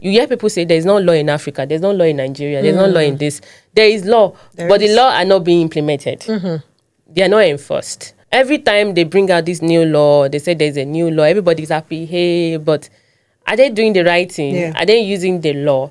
You hear people say there's no law in Africa, there's no law in Nigeria, there's no law in this. There is law, but the law are not being implemented. They are not enforced. Every time they bring out this new law, they say there's a new law, everybody's happy, hey, but are they doing the right thing? Yeah. Are they using the law?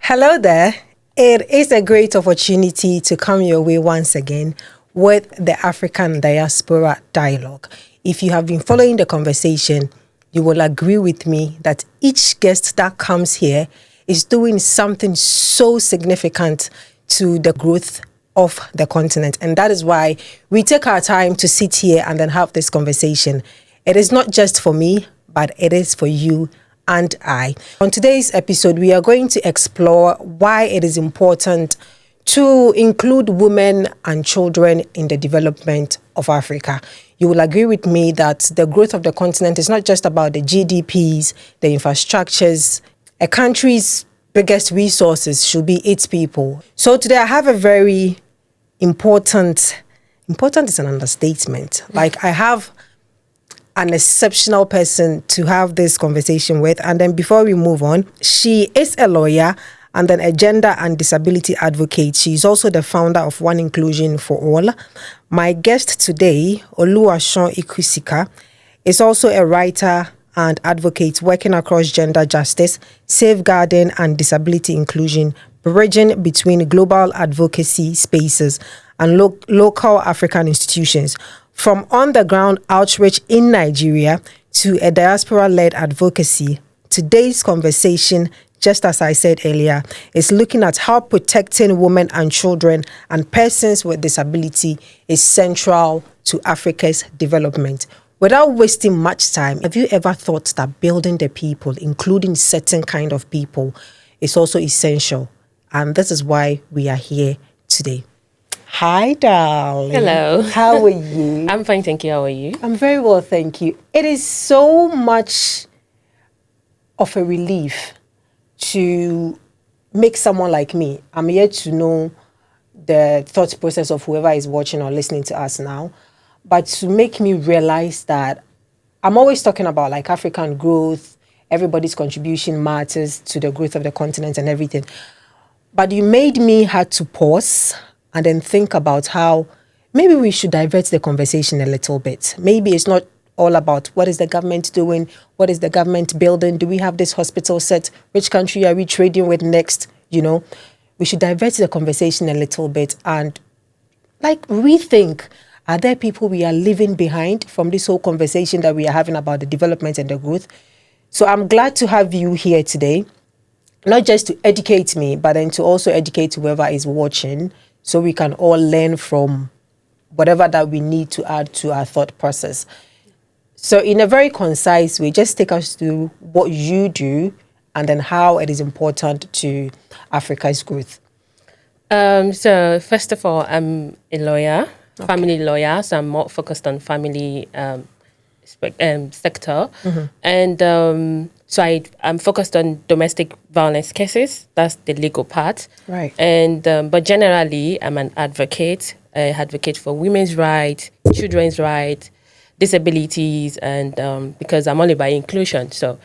Hello there. It is a great opportunity to come your way once again with the African Diaspora Dialogue. If you have been following the conversation, you will agree with me that each guest that comes here is doing something so significant to the growth of the continent. And that is why we take our time to sit here and then have this conversation. It is not just for me, but it is for you and I. On today's episode, we are going to explore why it is important to include women and children in the development of Africa. You will agree with me that the growth of the continent is not just about the GDPs, the infrastructures. A country's biggest resources should be its people. So today I have a very important is an understatement. Like, I have an exceptional person to have this conversation with. And then before we move on, she is a lawyer and then a gender and disability advocate. She's also the founder of One Inclusion for All. My guest today, Oluwaseun Ikusika, is also a writer and advocate working across gender justice, safeguarding and disability inclusion, bridging between global advocacy spaces and local African institutions. From on-the-ground outreach in Nigeria to a diaspora-led advocacy, today's conversation, just as I said earlier, is looking at how protecting women and children and persons with disability is central to Africa's development. Without wasting much time, have you ever thought that building the people, including certain kind of people, is also essential? And this is why we are here today. Hi, darling. Hello. How are you? I'm fine, thank you. How are you? I'm very well, thank you. It is so much of a relief to make someone like me. I'm here to know the thought process of whoever is watching or listening to us now, but to make me realize that I'm always talking about like African growth, everybody's contribution matters to the growth of the continent and everything. But you made me had to pause and then think about how maybe we should divert the conversation a little bit. Maybe it's not all about what is the government doing, what is the government building, do we have this hospital set, which country are we trading with next, We should divert the conversation a little bit and like rethink, are there people we are leaving behind from this whole conversation that we are having about the development and the growth? So I'm glad to have you here today, not just to educate me, but then to also educate whoever is watching, so we can all learn from whatever that we need to add to our thought process. So in a very concise way, just take us through what you do and then how it is important to Africa's growth. So first of all, I'm a lawyer, family lawyer, so I'm more focused on family sector. And so I'm focused on domestic violence cases. That's the legal part. Right. And but generally, I'm an advocate. I advocate for women's rights, children's rights, disabilities, and because I'm all about inclusion. So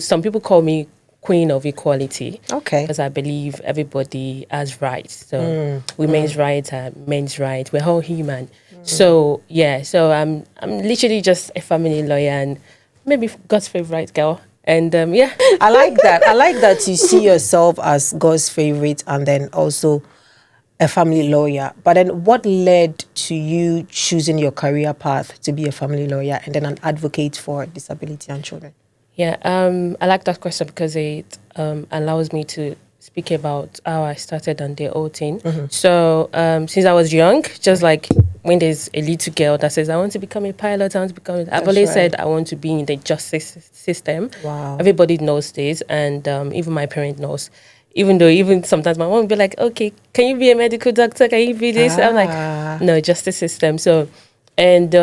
some people call me Queen of Equality. Okay. Because I believe everybody has rights. So women's rights are men's rights. We're all human. So yeah. So I'm literally just a family lawyer and maybe God's favorite girl. And yeah, I like that. I like that you see yourself as God's favorite and then also a family lawyer. But then what led to you choosing your career path to be a family lawyer and then an advocate for disability and children? Yeah, I like that question because it allows me to speak about how I started on the whole thing. So since I was young, just like when there's a little girl that says, I want to become a pilot, I've always said I want to be in the justice system. Wow. Everybody knows this, and even my parent knows. Even sometimes my mom will be like, okay, can you be a medical doctor? Can you be this? I'm like, no, justice system. So, and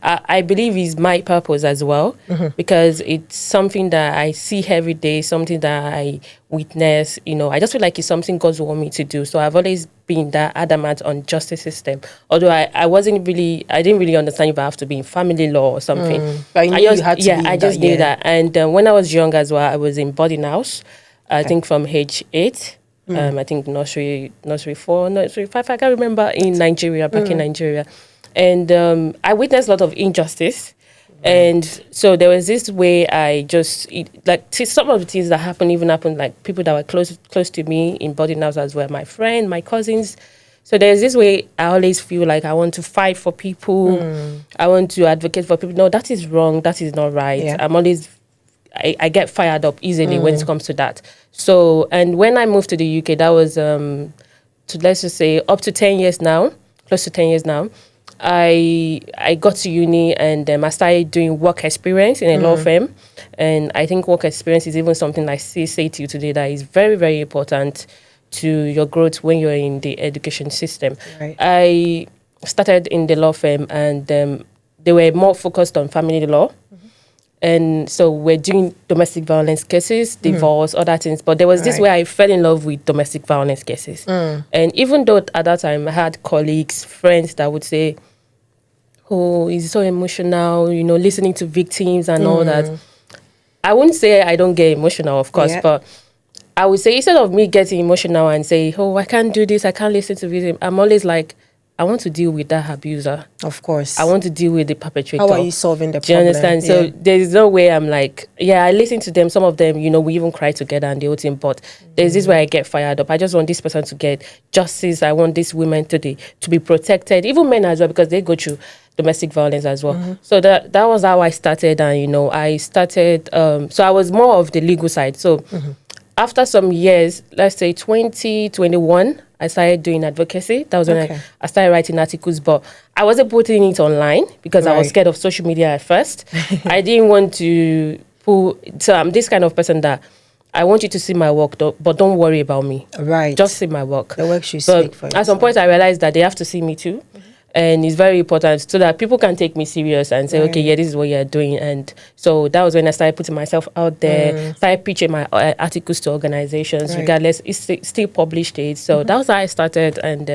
I believe is my purpose as well, because it's something that I see every day, something that I witness. I just feel like it's something God wants me to do. So I've always being that adamant on justice system. Although I didn't really understand if I have to be in family law or something. But you knew you had to be in I just knew yeah. that. And when I was young as well, I was in boarding house. I think from age 8. I think nursery 4, nursery 5. I can't remember in Nigeria, back in Nigeria, and I witnessed a lot of injustice. And so there was this way I just some of the things that happened like people that were close to me in boarding house as well, my friend, my cousins. So there's this way I always feel like I want to fight for people. I want to advocate for people. No, that is wrong. That is not right. Yeah. I'm always I get fired up easily when it comes to that. So, and when I moved to the UK, that was let's just say up to 10 years now, close to 10 years now. I got to uni and I started doing work experience in a law firm. And I think work experience is even something I say to you today that is very, very important to your growth when you're in the education system. Right. I started in the law firm and they were more focused on family law. And so we're doing domestic violence cases, divorce, other things. But there was this way I fell in love with domestic violence cases. And even though at that time I had colleagues, friends that would say, oh, it's so emotional, listening to victims and all that. I wouldn't say I don't get emotional, of course, but I would say instead of me getting emotional and say, oh, I can't do this, I can't listen to victims, I'm always like, I want to deal with that abuser. Of course. I want to deal with the perpetrator. How are you solving the problem? Do you understand? So there's no way I'm like, I listen to them. Some of them, we even cry together and the whole thing. But there's this way I get fired up. I just want this person to get justice. I want these women to be protected. Even men as well, because they go through domestic violence as well. So that was how I started. And, I started, so I was more of the legal side. So after some years, let's say 2021, I started doing advocacy. That was when I started writing articles, but I wasn't putting it online because I was scared of social media at first. I didn't want to so I'm this kind of person that I want you to see my work, but don't worry about me. Right. Just see my work. The work should speak for At some point, I realized that they have to see me too. And it's very important so that people can take me serious and say, okay, this is what you're doing. And so that was when I started putting myself out there, started pitching my articles to organizations, regardless, it's still published it. So that was how I started. And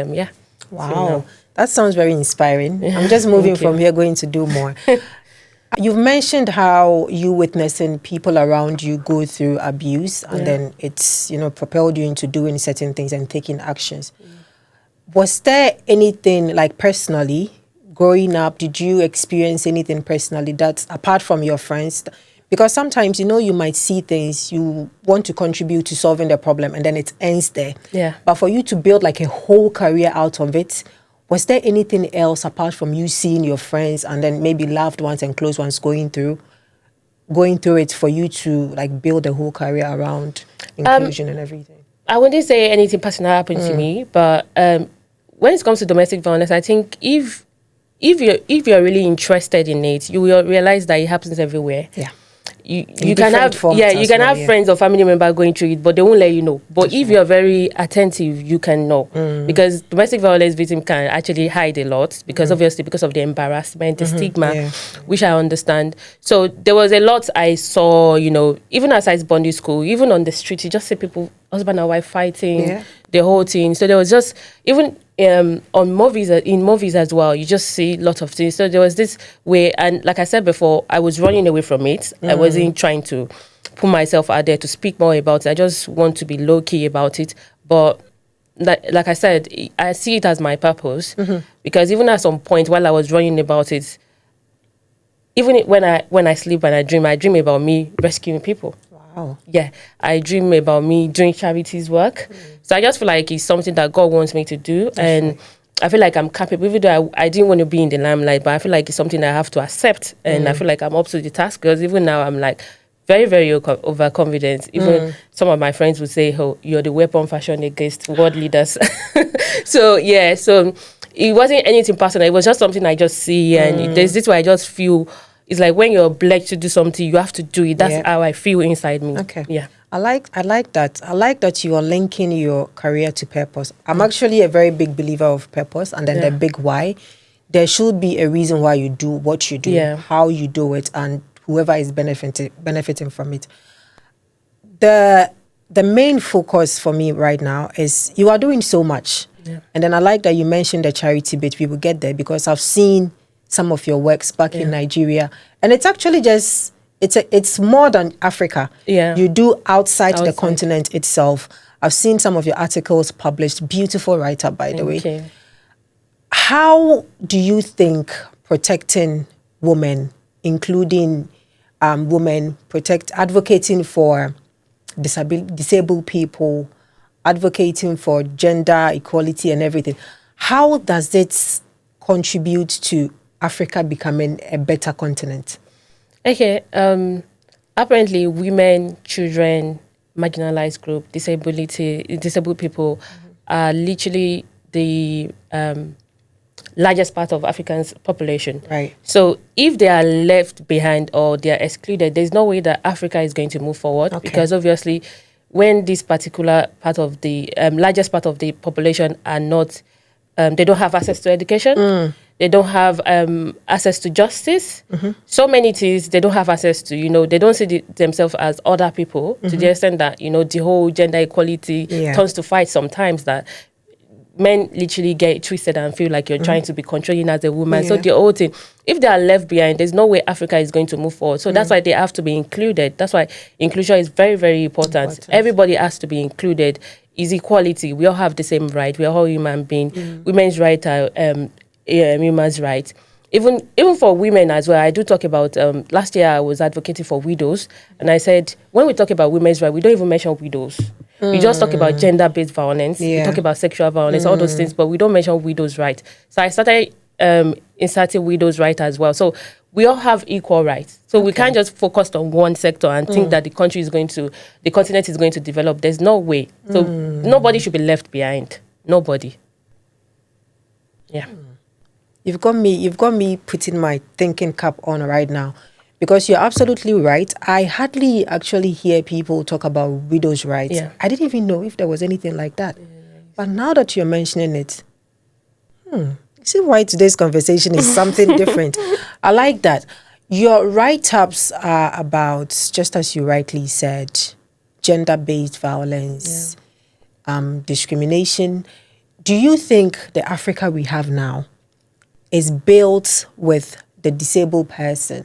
Wow. So that sounds very inspiring. I'm just moving from here, going to do more. You've mentioned how you witnessing people around you go through abuse and then it's, propelled you into doing certain things and taking actions. Was there anything like personally growing up? Did you experience anything personally that's apart from your friends? Because sometimes, you might see things, you want to contribute to solving the problem and then it ends there. Yeah. But for you to build like a whole career out of it, was there anything else apart from you seeing your friends and then maybe loved ones and close ones going through it for you to like build a whole career around inclusion and everything? I wouldn't say anything personal happened to me, but when it comes to domestic violence, I think if you're really interested in it, you will realize that it happens everywhere. Yeah. You can have friends or family members going through it, but they won't let you know. But if you're very attentive, you can know. Because domestic violence victim can actually hide a lot because obviously because of the embarrassment, the stigma, which I understand. So there was a lot I saw, even outside bonding school, even on the street, you just see people, husband and wife fighting, the whole thing. So there was just, even in movies as well, you just see lots of things. So there was this way, and like I said before, I was running away from it. I wasn't trying to put myself out there to speak more about it. I just want to be low-key about it. But like I said, I see it as my purpose, because even at some point while I was running about it, even when I sleep and I dream about me rescuing people. Wow. Yeah, I dream about me doing charities work. So I just feel like it's something that God wants me to do. And I feel like I'm capable, even though I didn't want to be in the limelight, but I feel like it's something I have to accept. And I feel like I'm up to the task, because even now I'm like very, very overconfident. Even some of my friends would say, oh, you're the weapon fashioned against world leaders. So it wasn't anything personal. It was just something I just see. And there's this way I just feel, it's like when you're obliged to do something, you have to do it. That's how I feel inside me. Okay. Yeah. I like that. I like that you are linking your career to purpose. I'm actually a very big believer of purpose and then the big why. There should be a reason why you do what you do, how you do it, and whoever is benefiting from it. The main focus for me right now is you are doing so much. And then I like that you mentioned the charity bit. We will get there because I've seen some of your works back in Nigeria, and it's actually just it's more than Africa. You do outside the continent itself. I've seen some of your articles published. Beautiful writer, by the way. How do you think protecting women, including women, advocating for disabled people, advocating for gender equality and everything, how does it contribute to Africa becoming a better continent? Okay. Apparently, women, children, marginalized group, disabled people are literally the largest part of Africans' population. Right. So if they are left behind or they are excluded, there's no way that Africa is going to move forward, because obviously when this particular part of the largest part of the population are not, they don't have access to education, they don't have access to justice, so many things they don't have access to, they don't see themselves as other people, to the extent that, the whole gender equality turns to fight sometimes, that men literally get twisted and feel like you're trying to be controlling as a woman. So the whole thing, if they are left behind, there's no way Africa is going to move forward. So that's why they have to be included. That's why inclusion is very, very important. Everybody has to be included. Is equality. We all have the same right. We are all human beings. Women's rights are human's rights. Even for women as well, I do talk about, last year I was advocating for widows. And I said, when we talk about women's rights, we don't even mention widows. We just talk about gender-based violence. We talk about sexual violence, all those things, but we don't mention widows' rights. So I started inserting widows' rights as well. So we all have equal rights. So we can't just focus on one sector and think that the continent is going to develop. There's no way. So nobody should be left behind. Nobody. Yeah. You've got me putting my thinking cap on right now. Because you're absolutely right. I hardly actually hear people talk about widows' rights. Yeah. I didn't even know if there was anything like that. But now that you're mentioning it, you see why today's conversation is something different. I like that. Your write-ups are about, just as you rightly said, gender-based violence, discrimination. Do you think the Africa we have now is built with the disabled person,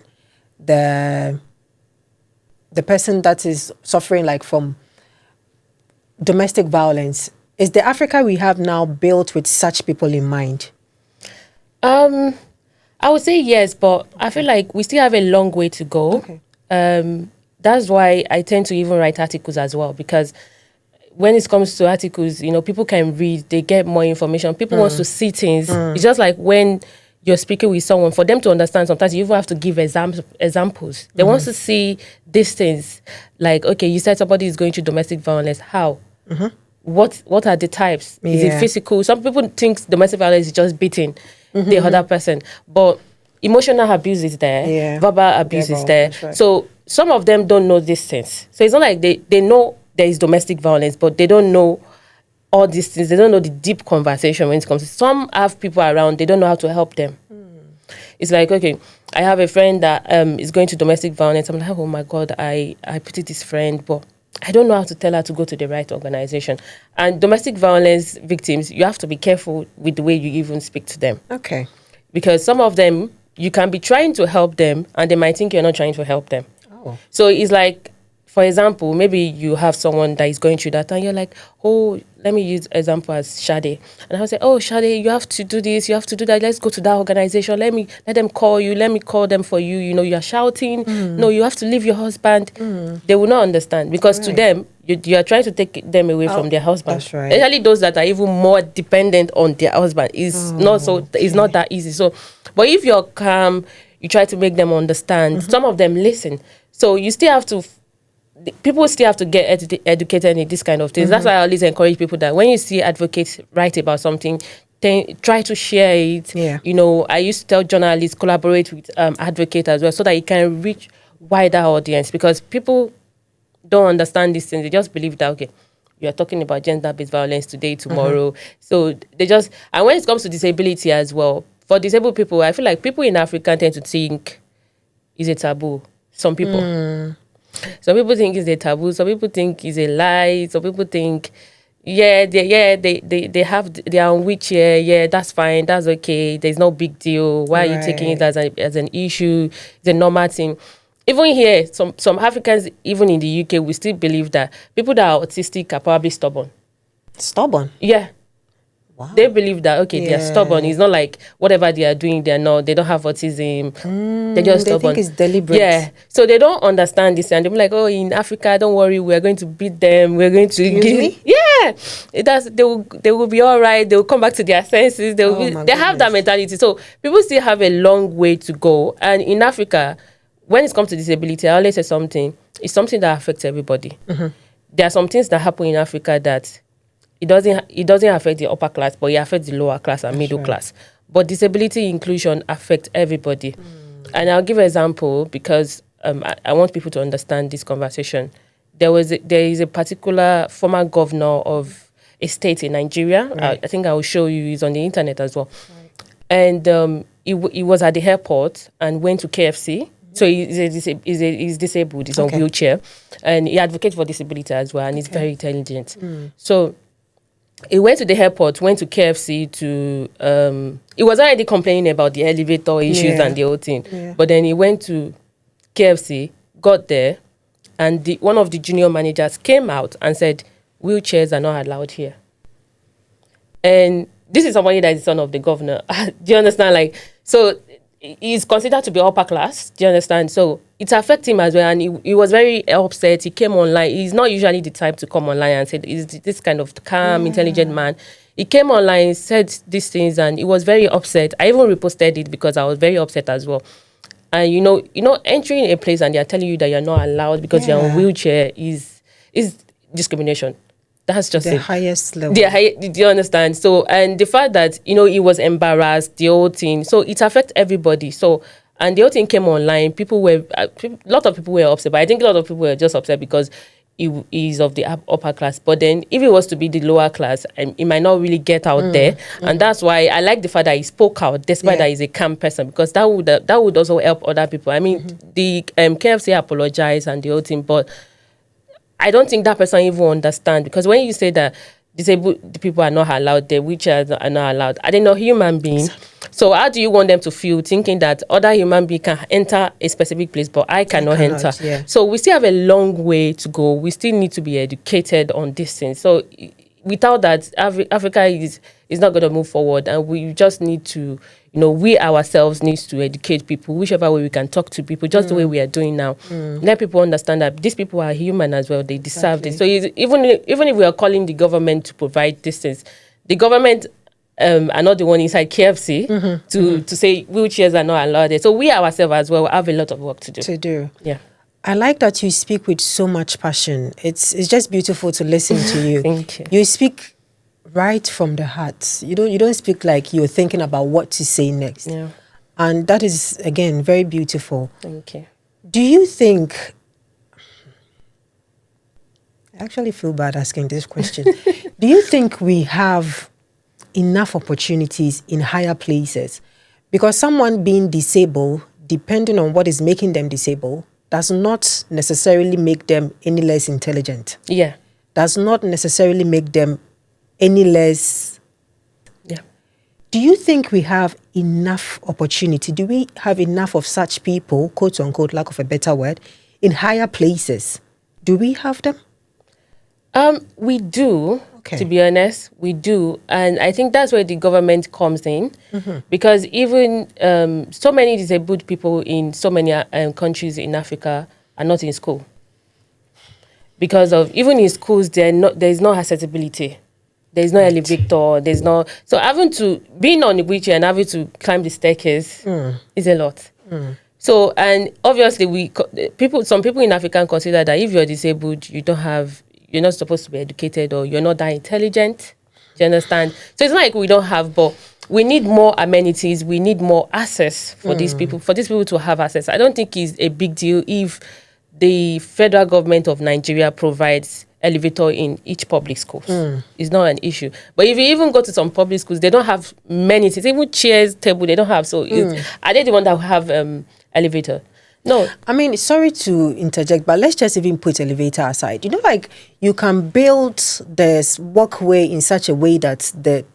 the person that is suffering like from domestic violence? Is the Africa we have now built with such people in mind? I would say yes, but I feel like we still have a long way to go. That's why I tend to even write articles as well, because when it comes to articles, people can read, they get more information. People want to see things. It's just like when you're speaking with someone, for them to understand, sometimes you even have to give examples. They want to see these things. Like, okay, you said somebody is going through domestic violence. How? What are the types? Is it physical? Some people think domestic violence is just beating the other person. But emotional abuse is there. Verbal abuse is there. Right. So some of them don't know these things. So it's not like they know there is domestic violence, but they don't know all these things. They don't know the deep conversation when it comes to. Some have people around, they don't know how to help them. It's like, okay, I have a friend that is going to domestic violence. I'm like, oh my God, I pity this friend, but I don't know how to tell her to go to the right organization. And domestic violence victims, you have to be careful with the way you even speak to them. Okay. Because some of them, you can be trying to help them and they might think you're not trying to help them. So it's like, for example, maybe you have someone that is going through that and you're like, oh, let me use example as Shade. And I would say, oh, Shade, you have to do this, you have to do that. Let's go to that organization. Let them call you. Let me call them for you. You're shouting. No, you have to leave your husband. They will not understand because to them, you are trying to take them away from their husband. That's right. Especially those that are even more dependent on their husband. It's not that easy. So, but if you're calm, you try to make them understand. Some of them listen. So you still have to. People still have to get educated in this kind of things. That's why I always encourage people that when you see advocates write about something, then try to share it. I used to tell journalists, collaborate with advocates as well so that you can reach wider audience, because people don't understand these things. They just believe that, okay, you are talking about gender-based violence today, tomorrow. So they just, and when it comes to disability as well, for disabled people, I feel like people in Africa tend to think it's a taboo. Some people. Some people think it's a taboo. Some people think it's a lie. Some people think they have, they are on wheelchair. Yeah, that's fine. That's okay. There's no big deal. Why are you taking it as an issue? It's a normal thing. Even here, some Africans, even in the UK, we still believe that people that are autistic are probably stubborn. Stubborn? Yeah. Wow. They believe that, okay, they're stubborn. It's not like whatever they are doing, they don't have autism. They're just stubborn. They think it's deliberate. Yeah. So they don't understand this. And they're like, oh, in Africa, don't worry, we're going to beat them. We're going to Excuse me? Yeah. They will be all right. They will come back to their senses. They have that mentality. So people still have a long way to go. And in Africa, when it comes to disability, I always say something. It's something that affects everybody. There are some things that happen in Africa that it doesn't affect the upper class, but it affects the lower class and middle class. But disability inclusion affects everybody. And I'll give an example because I want people to understand this conversation. There is a particular former governor of a state in Nigeria. Right. I think I will show you. He's on the internet as well. Right. And he was at the airport and went to KFC. So he's disabled. He's on wheelchair, and he advocates for disability as well. And he's very intelligent. So he went to the airport, went to KFC to. He was already complaining about the elevator issues and the whole thing. Yeah. But then he went to KFC, got there, and one of the junior managers came out and said, "Wheelchairs are not allowed here." And this is somebody that is the son of the governor. Do you understand? Like, so he's considered to be upper class. Do you understand? So it affects him as well. And he was very upset. He came online. He's not usually the type to come online and say, he's this kind of calm, intelligent man. He came online, said these things, and he was very upset. I even reposted it because I was very upset as well. And you know, entering a place and they're telling you that you're not allowed because you're on wheelchair is discrimination. That's just the highest level. Do you understand? So, and the fact that, he was embarrassed, the whole thing. So it affects everybody. So, and the whole thing came online. A lot of people were upset, but I think a lot of people were just upset because he is of the upper class. But then if it was to be the lower class, he might not really get out there. And that's why I like the fact that he spoke out, despite that he's a calm person, because that would also help other people. I mean, the KFC apologized and the whole thing, but I don't think that person even understands, because when you say that disabled people are not allowed, the wheelchairs are not allowed, are they not human beings? So how do you want them to feel, thinking that other human beings can enter a specific place, but I cannot enter? Yeah. So we still have a long way to go. We still need to be educated on this thing. So without that, Africa is not going to move forward, and we just need to, we ourselves need to educate people, whichever way we can talk to people, just the way we are doing now. Let people understand that these people are human as well. They deserve this. So even if we are calling the government to provide these things, the government are not the one inside KFC to say wheelchairs are not allowed there. So we ourselves as well have a lot of work to do. Yeah. I like that you speak with so much passion. It's just beautiful to listen to you. Thank you. You speak right from the heart. You don't speak like you're thinking about what to say next. Yeah. And that is, again, very beautiful. Thank you. Do you think... I actually feel bad asking this question. Do you think we have enough opportunities in higher places? Because someone being disabled, depending on what is making them disabled, does not necessarily make them any less intelligent. Yeah. Does not necessarily make them any less... Yeah. Do you think we have enough opportunity? Do we have enough of such people, quote unquote, lack of a better word, in higher places? Do we have them? We do, to be honest, we do. And I think that's where the government comes in, because even so many disabled people in so many countries in Africa are not in school. Because of, even in schools, there's no accessibility. There's no elevator, so being on the wheelchair and having to climb the staircase is a lot. So, and obviously some people in Africa consider that if you're disabled, you're not supposed to be educated, or you're not that intelligent. Do you understand? So it's not like we don't have, but we need more amenities. We need more access for these people to have access. I don't think it's a big deal if the federal government of Nigeria provides elevator in each public schools. It's not an issue. But if you even go to some public schools, they don't have many things. Even chairs, table, they don't have. So are they the one that have elevator? No. I mean, sorry to interject, but let's just even put elevator aside. You know, like you can build this walkway in such a way that the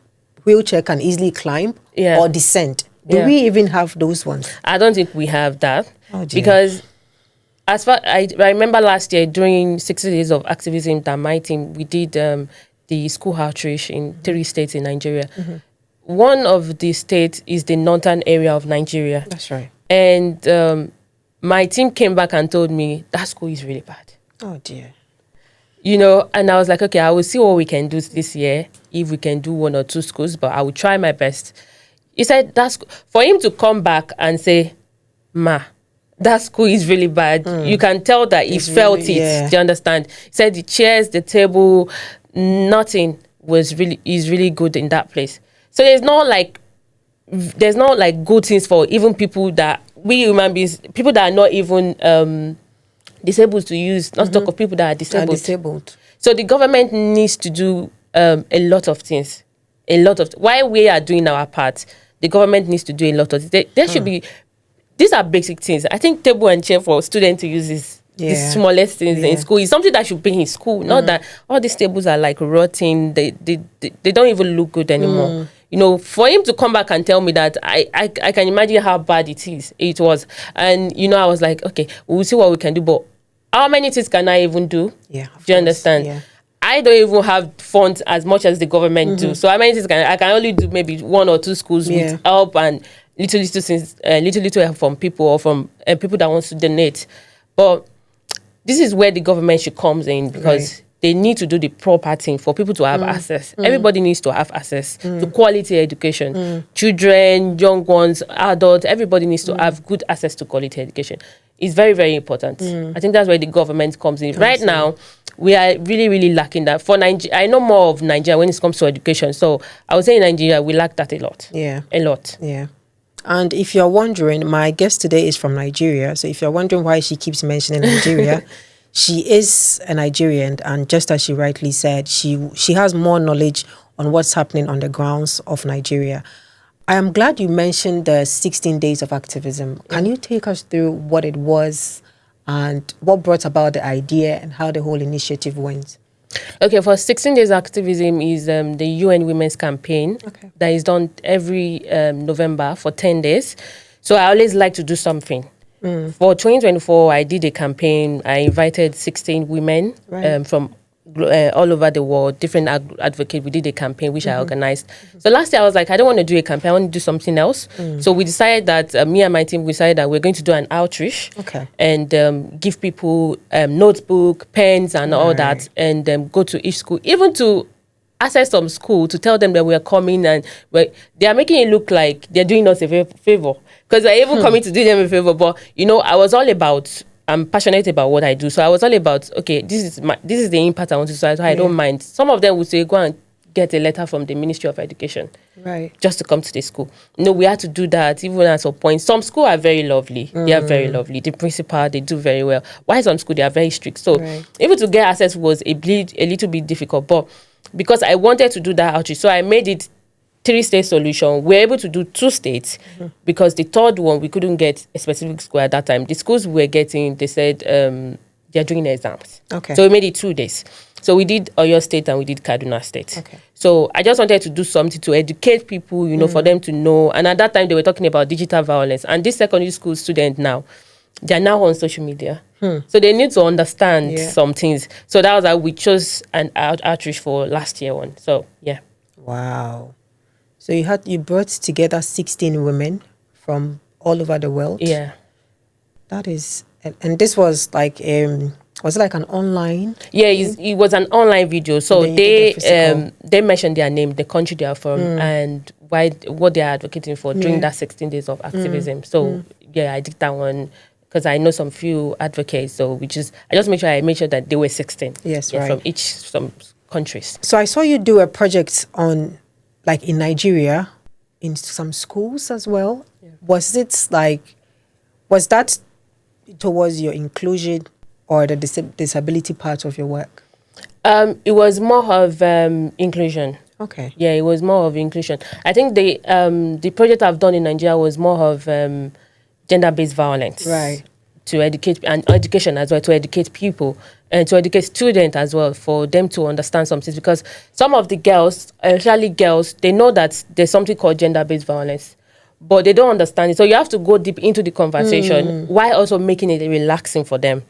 wheelchair can easily climb or descend. Do we even have those ones? I don't think we have that. Oh, dear. Because as far I remember last year during 60 days of activism that my team, we did the school outreach in 3 states in Nigeria. One of the states is the northern area of Nigeria. That's right. And my team came back and told me that school is really bad. Oh, dear. You know, and I was like, okay, I will see what we can do this year, if we can do 1 or 2 schools, but I will try my best. He said, for him to come back and say, Ma, that school is really bad. You can tell that he felt really, it. Do you understand? He said the chairs, the table, nothing is really good in that place. So there's not like good things for even people that we human beings, people that are not even disabled to use, not talk of people that are disabled. So the government needs to do a lot of things. While we are doing our part, the government needs to do a lot of things. There should be, these are basic things. I think table and chair for students to use is the smallest things in school. It's something that should be in school. Not that all these tables are like rotting. They don't even look good anymore. You know, for him to come back and tell me that, I can imagine how bad it was. And, you know, I was like, okay, we'll see what we can do. But how many things can I even do? Yeah. Do you understand? Yeah. I don't even have funds as much as the government do. So how many things I can only do maybe 1 or 2 schools with help and little things, little help from people or from people that want to donate. But this is where the government should come in, because they need to do the proper thing for people to have access. Everybody needs to have access to quality education. Children, young ones, adults, everybody needs to have good access to quality education. It's very, very important. I think that's where the government comes in. Right now, we are really, really lacking that. For Nigeria, I know more of Nigeria when it comes to education. So I would say in Nigeria, we lack that a lot. Yeah. A lot. Yeah. And if you're wondering, my guest today is from Nigeria. So if you're wondering why she keeps mentioning Nigeria, she is a Nigerian. And just as she rightly said, she has more knowledge on what's happening on the grounds of Nigeria. I am glad you mentioned the 16 days of activism. Can you take us through what it was and what brought about the idea and how the whole initiative went? Okay, for 16 days activism is the UN Women's Campaign that is done every November for 10 days. So I always like to do something. For 2024, I did a campaign. I invited 16 women from all over the world, different advocates. We did a campaign which I organized. So last year I was like, I don't want to do a campaign, I want to do something else. So we decided that me and my team decided that we're going to do an outreach and give people notebook, pens and all that, and go to each school, even to access some school to tell them that we are coming, and they are making it look like they're doing us a favor, because they're even coming to do them a favor. But you know, I'm passionate about what I do. So I was all about, okay, this is the impact I want to do. So I don't mind. Some of them would say, go and get a letter from the Ministry of Education. Just to come to the school. No, we had to do that even at some point. Some schools are very lovely. They are very lovely. The principal, they do very well. While some schools, they are very strict. So even to get access was a little bit difficult. But because I wanted to do that outreach, so I made it 3-state solution. We're able to do 2 states because the third one, we couldn't get a specific school at that time. The schools we were getting, they said they're doing exams. So we made it 2 days. So we did Oyo State and we did Kaduna State. So I just wanted to do something to educate people, you know, for them to know. And at that time, they were talking about digital violence. And this secondary school student now, they're now on social media. So they need to understand some things. So that was how we chose an outreach for last year one. So, yeah. Wow. So you brought together 16 women from all over the world. Yeah. That is, and this was like, was it like an online? Yeah, it was an online video. So they mentioned their name, the country they are from, and what they are advocating for during that 16 days of activism. So yeah, I did that one because I know some few advocates. So I just made sure that they were 16. Yes, from some countries. So I saw you do a project on, like in Nigeria, in some schools as well. Was that towards your inclusion or the disability part of your work? It was more of inclusion. Yeah, it was more of inclusion. I think the project I've done in Nigeria was more of gender-based violence. to educate, and education as well, to educate people and to educate students as well, for them to understand some things. Because some of the girls, especially girls, they know that there's something called gender-based violence, but they don't understand it. So you have to go deep into the conversation while also making it relaxing for them.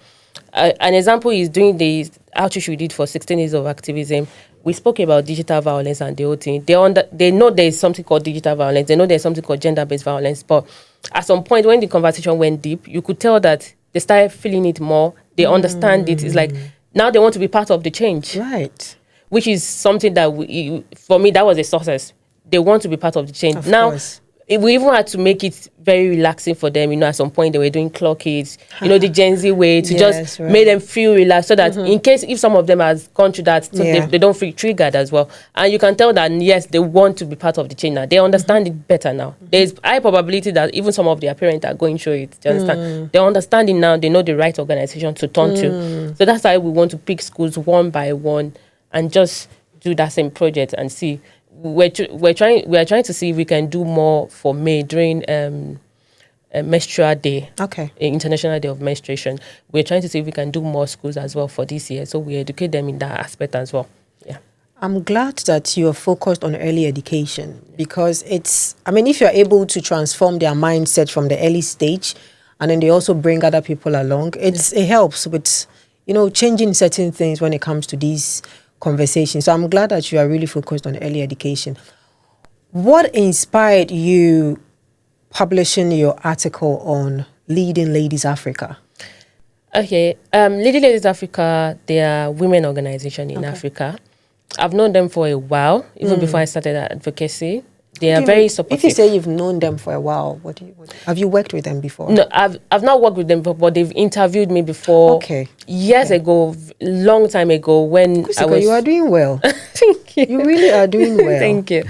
An example is during the outreach we did for 16 Days of Activism. We spoke about digital violence and the whole thing. They know there's something called digital violence. They know there's something called gender-based violence. But at some point, when the conversation went deep, you could tell that they started feeling it more. They understand it. It's like now they want to be part of the change. Right. Which is something that, for me, that was a success. They want to be part of the change. Of Now, course. we even had to make it very relaxing for them. At some point they were doing clock it, the Gen Z way to just make them feel relaxed, so that in case if some of them has gone through that, so they don't feel triggered as well. And you can tell that, yes, they want to be part of the change now. They understand it better now. There's high probability that even some of their parents are going through it. Do you understand? They understand it now. They know the right organization to turn to. So that's why we want to pick schools one by one and just do that same project and see. We are trying to see if we can do more for May during Menstrual Day, International Day of Menstruation. We're trying to see if we can do more schools as well for this year, so we educate them in that aspect as well. Yeah, I'm glad that you are focused on early education, because if you're able to transform their mindset from the early stage, and then they also bring other people along, it helps with changing certain things when it comes to these conversation. So I'm glad that you are really focused on early education. What inspired you publishing your article on Leading Ladies Africa? Okay, Leading Ladies Africa, they are women organization in Africa. I've known them for a while, even before I started Advocacy. They are very supportive. If you say you've known them for a while, what have you worked with them before? No, I've not worked with them before, but they've interviewed me before. Years ago, long time ago, when Kusika, you are doing well. Thank you. You really are doing well. Thank you.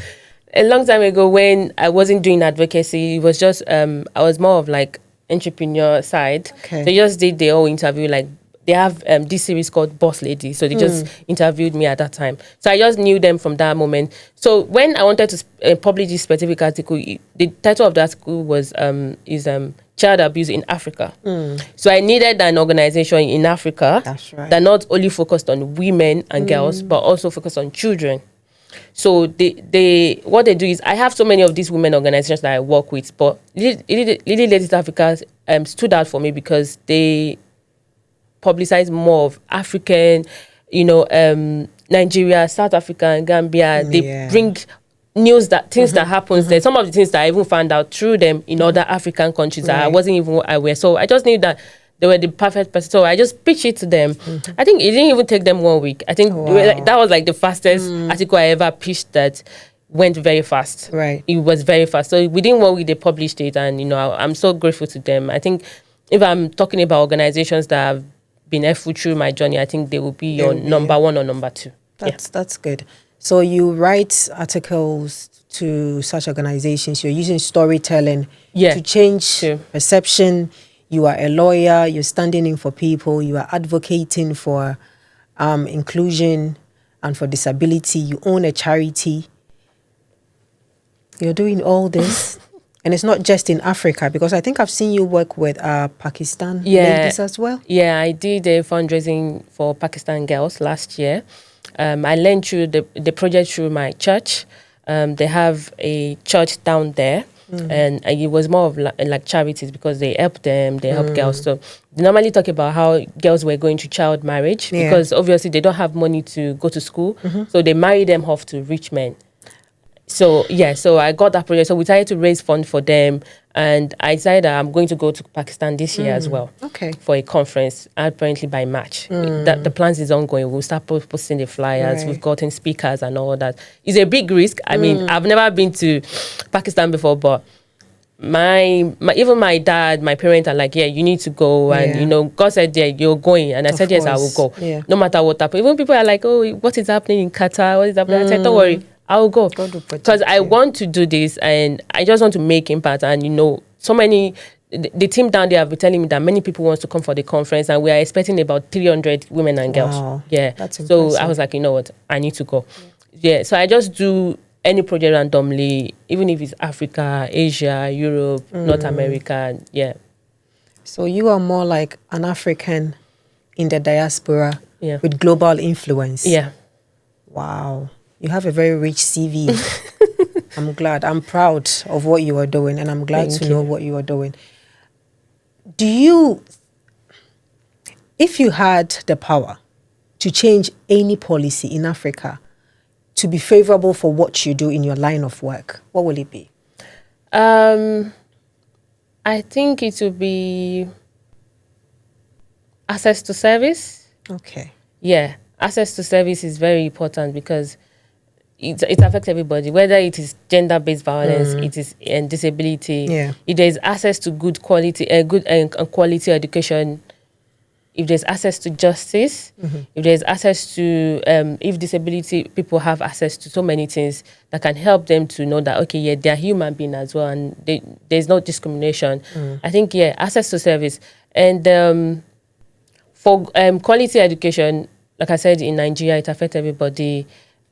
A long time ago, when I wasn't doing advocacy, it was just I was more of like entrepreneur side. They just did their own interview, like. They have this series called Boss Lady. So they just interviewed me at that time. So I just knew them from that moment. So when I wanted to publish this specific article, the title of the article was Child Abuse in Africa. So I needed an organization in Africa that not only focused on women and girls, but also focused on children. So what they do is, I have so many of these women organizations that I work with, but Leading Ladies Africa stood out for me because they publicize more of African, Nigeria, South Africa, and Gambia. They bring news things that happens there. Some of the things that I even found out through them in other African countries that I wasn't even aware. So I just knew that they were the perfect person. So I just pitched it to them. I think it didn't even take them 1 week. I think that was like the fastest article I ever pitched that went very fast. Right. It was very fast. So within 1 week they published it, and I'm so grateful to them. I think if I'm talking about organizations that have been helpful through my journey, I think they will be your number one or number two. That's good. So you write articles to such organizations. You're using storytelling to change perception. You are a lawyer. You're standing in for people. You are advocating for inclusion and for disability. You own a charity. You're doing all this. And it's not just in Africa, because I think I've seen you work with Pakistan ladies as well. Yeah, I did a fundraising for Pakistan girls last year. I learned through the project through my church. They have a church down there, and it was more of like charities, because they help them, they help girls. So they normally talk about how girls were going to child marriage, because obviously they don't have money to go to school. So they marry them off to rich men. So I got that project. So we tried to raise funds for them, and I decided that I'm going to go to Pakistan this year as well. For a conference, apparently by March. That the plans is ongoing. We'll start posting the flyers. We've gotten speakers and all that. It's a big risk. I mean, I've never been to Pakistan before, but even my dad, my parents are like, you need to go, and God said, you're going, and I said, yes, I will go, no matter what happens. Even people are like, oh, what is happening in Qatar? What is happening? I said, don't worry. I'll go, because I want to do this, and I just want to make impact. And so many, the team down there have been telling me that many people want to come for the conference, and we are expecting about 300 women and girls. Wow. That's impressive. So I was like, you know what, I need to go. So I just do any project randomly, even if it's Africa, Asia, Europe, North America. So you are more like an African in the diaspora Yeah. with global influence. Yeah. Wow. You have a very rich CV. I'm glad. I'm proud of what you are doing, and I'm glad Thank to you. know what you are doing. If you had the power to change any policy in Africa to be favorable for what you do in your line of work, what will it be? I think it will be access to service. Okay. Yeah, access to service is very important because it affects everybody, whether it is gender-based violence, it is and disability. Yeah. If there is access to good quality, quality education, if there's access to justice, if there's access to, if disability people have access to so many things that can help them to know that, okay, yeah, they're human being as well, and there's no discrimination. I think, yeah, access to service. And for quality education, like I said, in Nigeria, it affects everybody,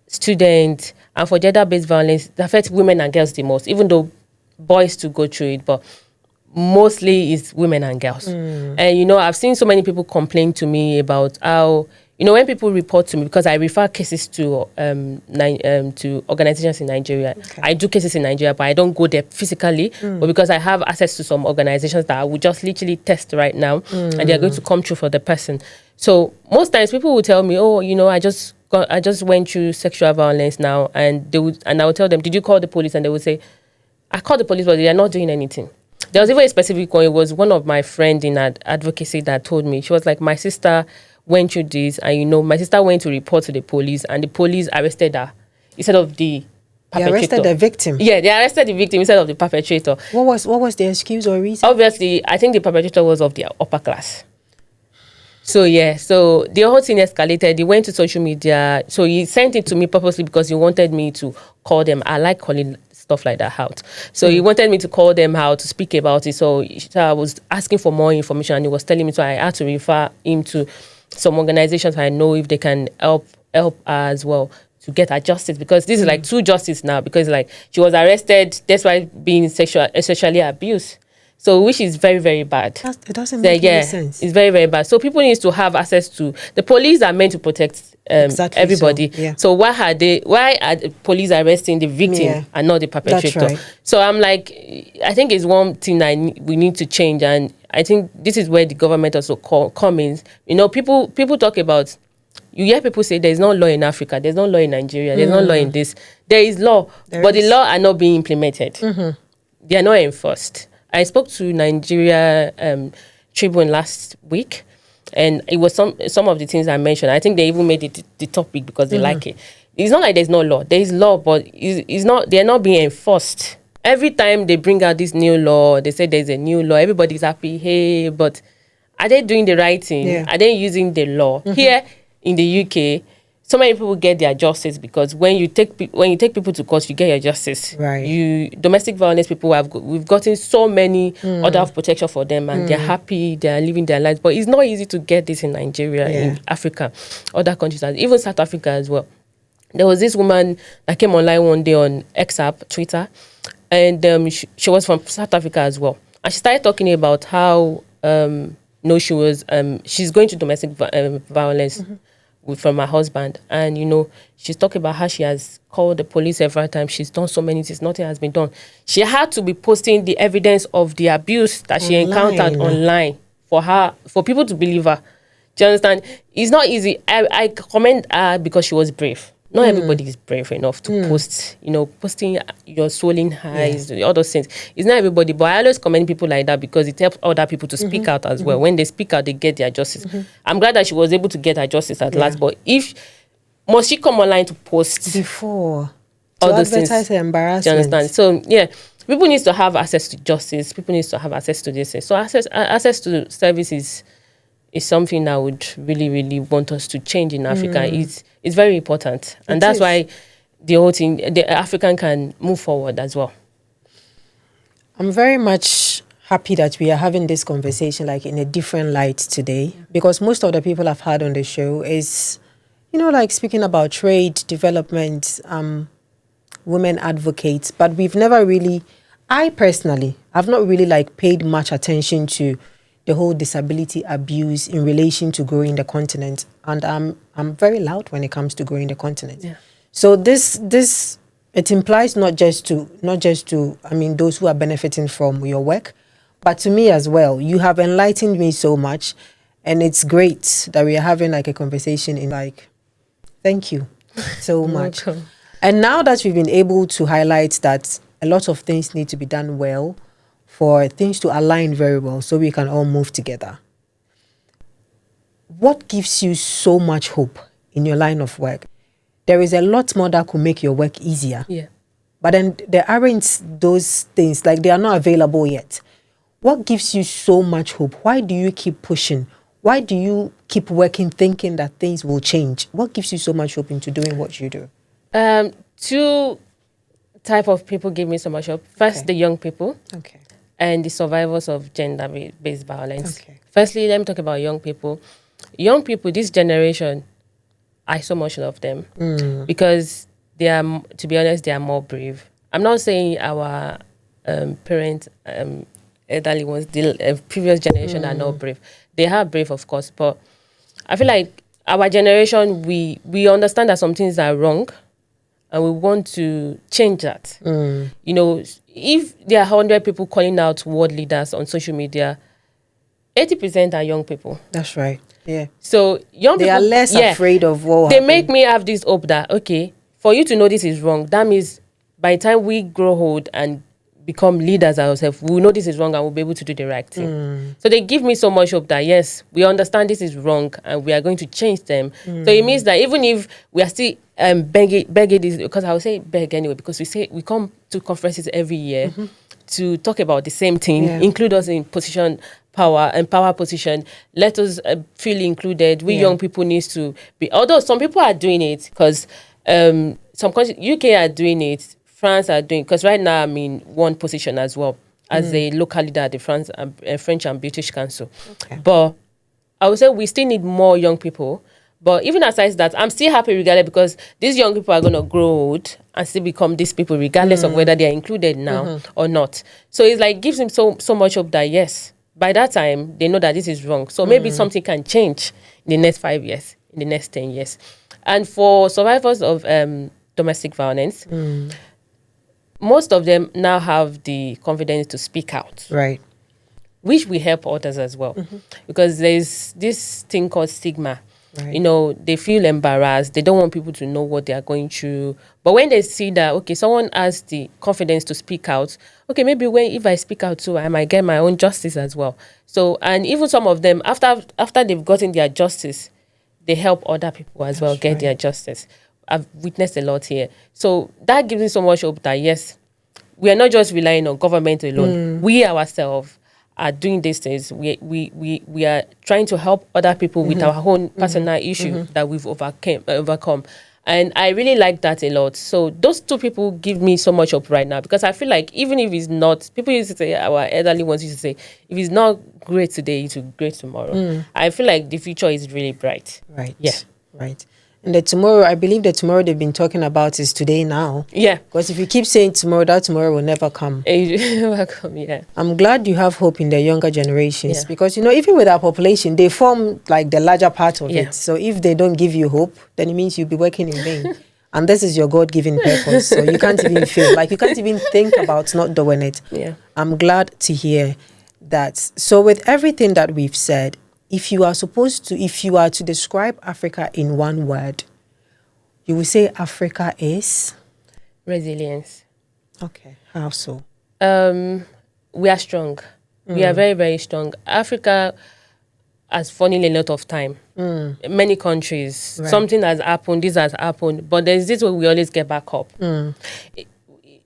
students, and for gender-based violence, it affects women and girls the most, even though boys to go through it, but mostly it's women and girls. And, you know, I've seen so many people complain to me about how, you know, when people report to me, because I refer cases to organizations in Nigeria. Okay. I do cases in Nigeria, but I don't go there physically. But because I have access to some organizations that I would just literally test right now, and they're going to come through for the person. So most times people will tell me, oh, you know, I just went through sexual violence now, and I will tell them, did you call the police? And they will say, I called the police, but they are not doing anything. There was even a specific one. It was one of my friends in advocacy that told me. She was like, my sister went through this, and, you know, my sister went to report to the police, and the police arrested her instead of the perpetrator. They arrested the victim? Yeah, they arrested the victim instead of the perpetrator. What was the excuse or reason? Obviously, I think the perpetrator was of the upper class. So, yeah, so the whole thing escalated. He went to social media. So he sent it to me purposely because he wanted me to call them. I like calling stuff like that out. So he wanted me to call them out to speak about it. So I was asking for more information, and he was telling me, so I had to refer him to some organizations I know if they can help her as well to get her justice, because this is like two justice now, because like she was arrested despite being sexually abused. So, which is very, very bad. It doesn't make any sense. It's very, very bad. So people need to have access to, the police are meant to protect Exactly everybody. so, yeah. So why are the police arresting the victim and not the perpetrator? That's right. So I'm like, I think it's one thing we need to change, and I think this is where the government also comes in. You know, people talk about, you hear people say there's no law in Africa, there's no law in Nigeria, there's no law in this. There is law, but the law are not being implemented. They are not enforced. I spoke to Nigeria Tribune last week, and it was some of the things I mentioned. I think they even made it the topic because they like it. It's not like there's no law. There is law, but it's not. They're not being enforced. Every time they bring out this new law, they say there's a new law. Everybody's happy. Hey, but are they doing the right thing? Yeah. Are they using the law? Here in the UK, so many people get their justice because when you take people to court, you get your justice. Right. Domestic violence people we've gotten so many order of protection for them, and they're happy, they're living their lives. But it's not easy to get this in Nigeria, in Africa, other countries, and even South Africa as well. There was this woman that came online one day on X app, Twitter, and she was from South Africa as well, and she started talking about how she's going to domestic violence from her husband, and you know, she's talking about how she has called the police several times. She's done so many things, nothing has been done. She had to be posting the evidence of the abuse that she encountered online for people to believe her. Do you understand? It's not easy. I commend her because she was brave. Not everybody is brave enough to post, you know, posting your swollen eyes, all those things. It's not everybody, but I always commend people like that because it helps other people to speak out as well. When they speak out, they get their justice. I'm glad that she was able to get her justice at last, but must she come online to post? Before. All to those advertise things? her embarrassment. Do you understand? So, yeah, people need to have access to justice. People need to have access to this. So access to services is something that I would really, really want us to change in Africa. It's very important. And that's why the whole thing, the African can move forward as well. I'm very much happy that we are having this conversation like in a different light today, because most of the people I've had on the show is, you know, like speaking about trade, development, women advocates, but we've never really, I personally, I've not really like paid much attention to the whole disability abuse in relation to growing the continent. And I'm very loud when it comes to growing the continent. Yeah. So this it implies not just to those who are benefiting from your work, but to me as well. You have enlightened me so much, and it's great that we are having like a conversation in like, thank you so much. Welcome. And now that we've been able to highlight that a lot of things need to be done well for things to align very well so we can all move together. What gives you so much hope in your line of work? There is a lot more that could make your work easier. Yeah. But then there aren't those things, like they are not available yet. What gives you so much hope? Why do you keep pushing? Why do you keep working thinking that things will change? What gives you so much hope into doing what you do? Two type of people give me so much hope. First, the young people. Okay. And the survivors of gender-based violence. Okay. Firstly, let me talk about young people. Young people, this generation, I so much love them because they are, to be honest, they are more brave. I'm not saying our parents, elderly ones, the previous generation are not brave. They are brave, of course, but I feel like our generation, we understand that some things are wrong and we want to change that. You know, if there are 100 people calling out world leaders on social media, 80% are young people. That's right. Yeah. So young they people are less afraid of what they happened. make me have this hope that, okay, for you to know this is wrong, that means by the time we grow old and become leaders ourselves, we'll know this is wrong and we'll be able to do the right thing. So they give me so much hope that, yes, we understand this is wrong and we are going to change them. So it means that even if we are still begging this, because I would say beg anyway, because we come to conferences every year to talk about the same thing, include us in power position, let us feel included. We young people need to be, although some people are doing it because some countries, UK are doing it, France are doing, because right now I'm in one position as well as a local leader at the French and British Council. Okay. But I would say we still need more young people. But even aside that, I'm still happy regardless, because these young people are going to grow old and still become these people regardless of whether they are included now or not. So it's like gives them so much hope that, yes, by that time, they know that this is wrong. So maybe something can change in the next 5 years, in the next 10 years. And for survivors of domestic violence, most of them now have the confidence to speak out. Right. Which will help others as well. Because there's this thing called stigma. Right. You know, they feel embarrassed. They don't want people to know what they are going through. But when they see that, okay, someone has the confidence to speak out, okay, maybe if I speak out too, I might get my own justice as well. So, and even some of them, after they've gotten their justice, they help other people as well get their justice. I've witnessed a lot here. So that gives me so much hope that, yes, we are not just relying on government alone. We ourselves are doing these things. We are trying to help other people with our own personal issue that we've overcome. And I really like that a lot. So those two people give me so much hope right now, because I feel like even if it's not, people used to say, our elderly ones used to say, if it's not great today, it will be great tomorrow. I feel like the future is really bright. Right. Yeah. Right. And the tomorrow, I believe the tomorrow they've been talking about is today now. Yeah. Because if you keep saying tomorrow, that tomorrow will never come. Welcome, yeah. I'm glad you have hope in the younger generations because, you know, even with our population, they form like the larger part of it. So if they don't give you hope, then it means you'll be working in vain. And this is your God-given purpose. So you can't even feel, like you can't even think about not doing it. Yeah. I'm glad to hear that. So with everything that we've said, if you are to describe Africa in one word, you will say Africa is? Resilience. Okay. How so? We are strong. We are very, very strong. Africa has fallen a lot of time. Many countries, something has happened, this has happened, but there's this way we always get back up.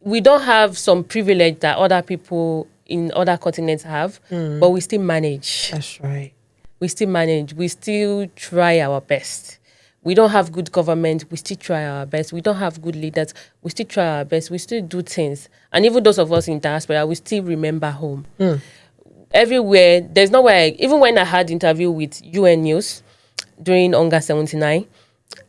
We don't have some privilege that other people in other continents have, but we still manage. That's right. We still manage. We still try our best. We don't have good government. We still try our best. We don't have good leaders. We still try our best. We still do things. And even those of us in diaspora, we still remember home. Everywhere, there's nowhere. Even when I had interview with UN News during Hunger 79,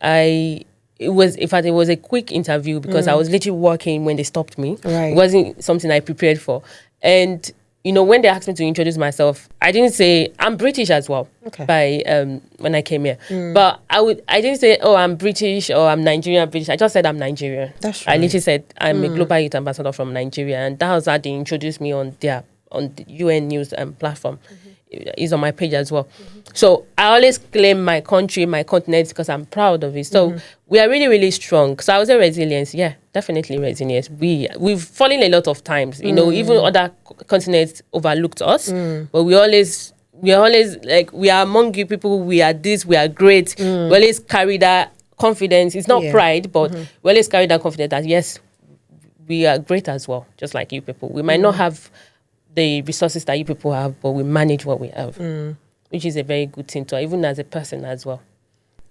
it was a quick interview because I was literally working when they stopped me. It wasn't something I prepared for. And when they asked me to introduce myself, I didn't say I'm British as well. Okay. By when I came here, but I didn't say, oh, I'm British or I'm Nigerian British. I just said I'm Nigerian. That's I right. literally said I'm a global youth ambassador from Nigeria, and that was how they introduced me on the UN News platform. It's on my page as well. So I always claim my country, my continent, because I'm proud of it. So we are really, really strong. So I would say resilience. Yeah, definitely resilience. We've fallen a lot of times. Even other continents overlooked us, but we are always like, we are among you people. We are this. We are great. We always carry that confidence. It's not pride, but we always carry that confidence that yes, we are great as well, just like you people. We might not have the resources that you people have, but we manage what we have, which is a very good thing to, even as a person as well.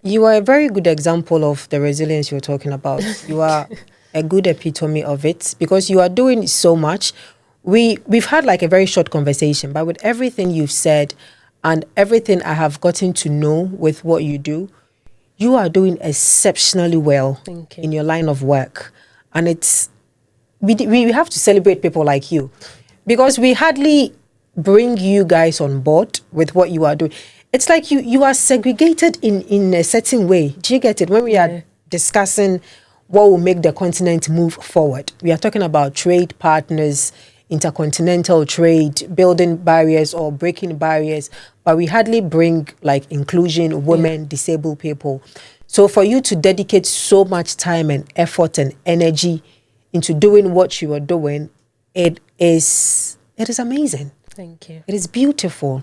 You are a very good example of the resilience you're talking about. You are a good epitome of it, because you are doing so much. We've had like a very short conversation, but with everything you've said and everything I have gotten to know with what you do, you are doing exceptionally well in your line of work. And we have to celebrate people like you, because we hardly bring you guys on board with what you are doing. It's like you are segregated in a certain way. Do you get it? When we are discussing what will make the continent move forward, we are talking about trade partners, intercontinental trade, building barriers or breaking barriers, but we hardly bring like inclusion, women, disabled people. So for you to dedicate so much time and effort and energy into doing what you are doing, it is amazing. Thank you. It is beautiful.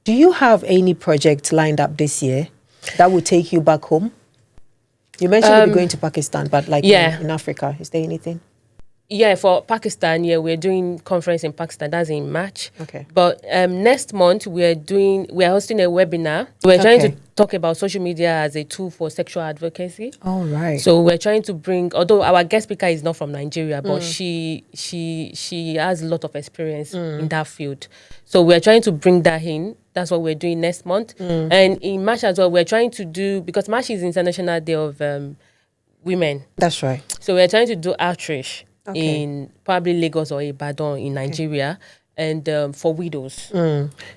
Do you have any project lined up this year that will take you back home? You mentioned you'll be going to Pakistan, but like in Africa, is there anything? Yeah, for Pakistan, we're doing conference in Pakistan. That's in March. Okay. But next month we're hosting a webinar. We're trying to talk about social media as a tool for sexual advocacy. All right. So we're trying to bring, although our guest speaker is not from Nigeria, but she has a lot of experience in that field. So we're trying to bring that in. That's what we're doing next month. And in March as well, we're trying to do, because March is International Day of Women. That's right. So we're trying to do outreach in probably Lagos or Ibadan in Nigeria, and for widows.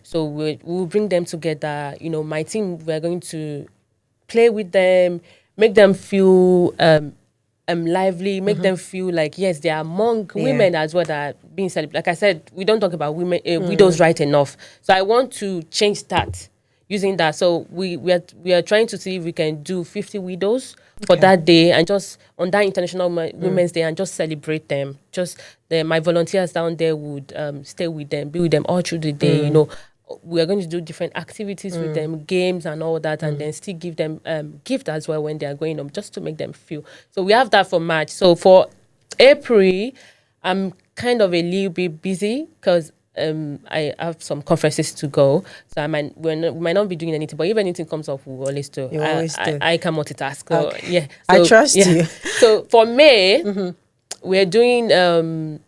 So we'll bring them together. My team, we're going to play with them, make them feel lively, make them feel like, yes, they are among women as well that are being celebrated. Like I said, we don't talk about women widows' right enough. So I want to change that using that. So we are trying to see if we can do 50 widows for that day, and just on that International Women's Day, and just celebrate them. Just my volunteers down there would stay with them, be with them all through the day. We are going to do different activities with them, games and all that, and then still give them gift as well when they are going home, just to make them feel. So we have that for March. So for April, I'm kind of a little bit busy because I have some conferences to go, so we might not be doing anything. But if anything comes up, we'll always do. I can multitask. So, okay. I trust you. So for May, we're doing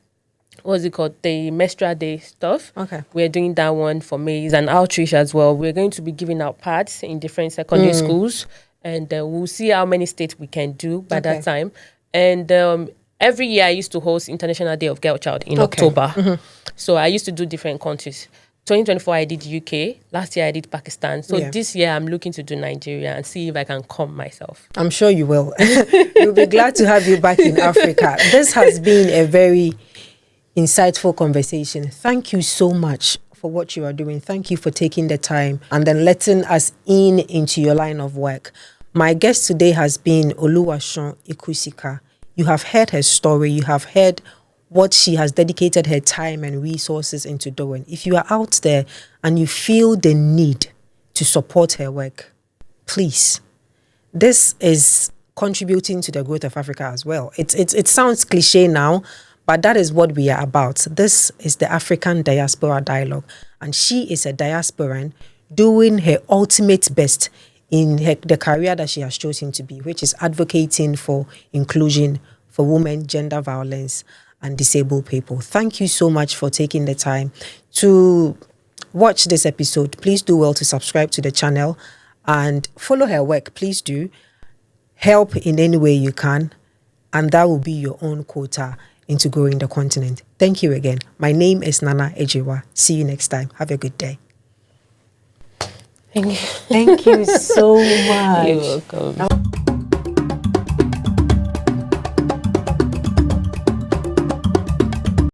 what's it called? The menstrual day stuff. Okay. We're doing that one for May. It's an outreach as well. We're going to be giving out pads in different secondary schools, and we'll see how many states we can do by that time. And every year I used to host International Day of Girl Child in October. So I used to do different countries. 2024 I did UK. Last year I did Pakistan. So this year I'm looking to do Nigeria and see if I can come myself. I'm sure you will. We'll be glad to have you back in Africa. This has been a very insightful conversation. Thank you so much for what you are doing. Thank you for taking the time and then letting us into your line of work. My guest today has been Oluwaseun Ikusika. You have heard her story. You have heard what she has dedicated her time and resources into doing. If you are out there and you feel the need to support her work, please. This is contributing to the growth of Africa as well. It sounds cliche now, but that is what we are about. This is the African Diaspora Dialogue, and she is a diasporan doing her ultimate best in the career that she has chosen to be, which is advocating for inclusion for women, gender violence, and disabled people. Thank you so much for taking the time to watch this episode. Please do well to subscribe to the channel and follow her work. Please do help in any way you can, and that will be your own quota into growing the continent. Thank you again. My name is Nana Ejiwa. See you next time. Have a good day. Thank you. Thank you so much. You're welcome.